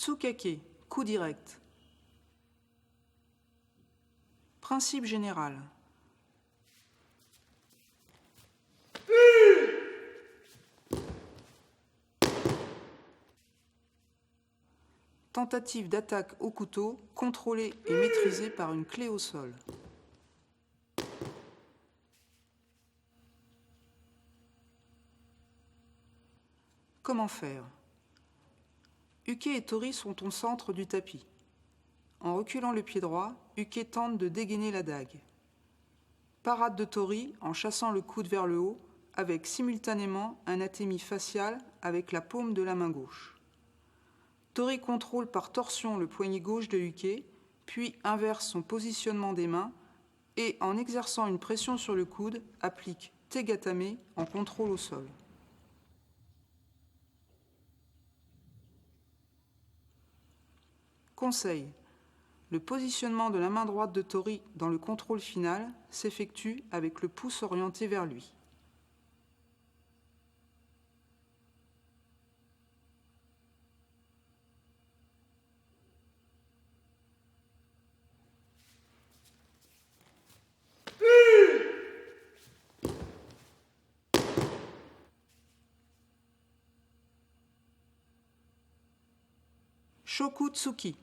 Tsukake, coup direct. Principe général. Tentative d'attaque au couteau, contrôlée et maîtrisée par une clé au sol. Comment faire? Uke et Tori sont au centre du tapis. En reculant le pied droit, Uke tente de dégainer la dague. Parade de Tori en chassant le coude vers le haut, avec simultanément un atemi facial avec la paume de la main gauche. Tori contrôle par torsion le poignet gauche de Uke, puis inverse son positionnement des mains et, en exerçant une pression sur le coude, applique Tegatame en contrôle au sol. Conseil. Le positionnement de la main droite de Tori dans le contrôle final s'effectue avec le pouce orienté vers lui. Shokutsuki,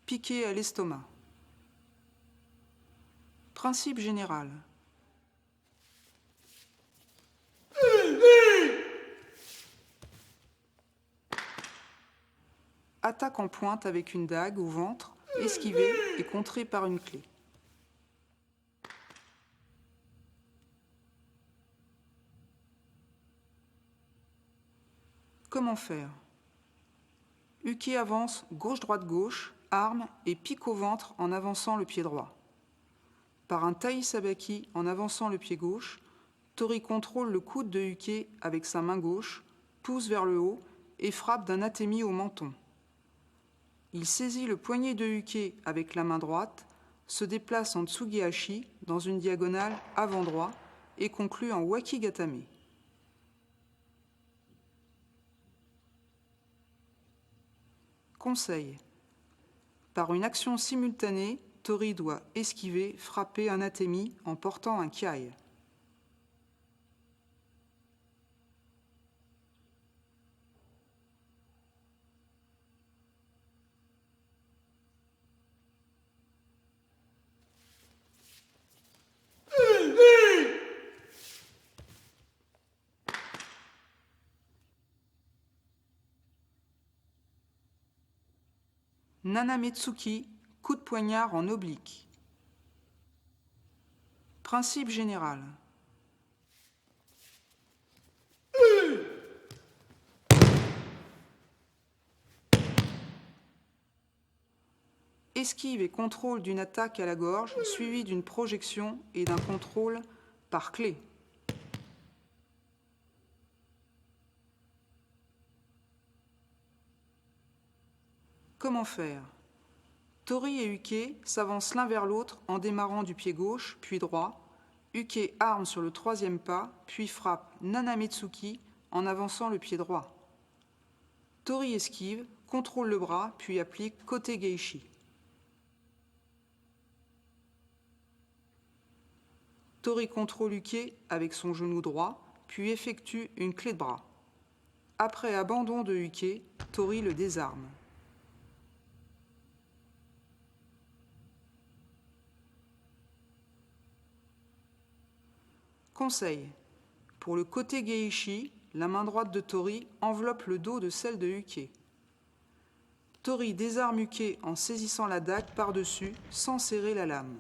piqué à l'estomac. Principe général. Attaque en pointe avec une dague au ventre, esquivée et contrée par une clé. Comment faire? Uke avance gauche-droite-gauche, arme et pique au ventre en avançant le pied droit. Par un tai sabaki en avançant le pied gauche, Tori contrôle le coude de Uke avec sa main gauche, pousse vers le haut et frappe d'un atemi au menton. Il saisit le poignet de Uke avec la main droite, se déplace en tsugihashi dans une diagonale avant droit et conclut en wakigatame. Conseil. Par une action simultanée, Tori doit esquiver, frapper un atemi en portant un kiai. Nanametsuki, coup de poignard en oblique. Principe général. Esquive et contrôle d'une attaque à la gorge, suivie d'une projection et d'un contrôle par clé. Comment faire? Tori et Uke s'avancent l'un vers l'autre en démarrant du pied gauche, puis droit. Uke arme sur le troisième pas, puis frappe Nanametsuki en avançant le pied droit. Tori esquive, contrôle le bras, puis applique Kote Geishi. Tori contrôle Uke avec son genou droit, puis effectue une clé de bras. Après abandon de Uke, Tori le désarme. Conseil. Pour le Kote Geishi, la main droite de Tori enveloppe le dos de celle de Uke. Tori désarme Uke en saisissant la dague par-dessus sans serrer la lame.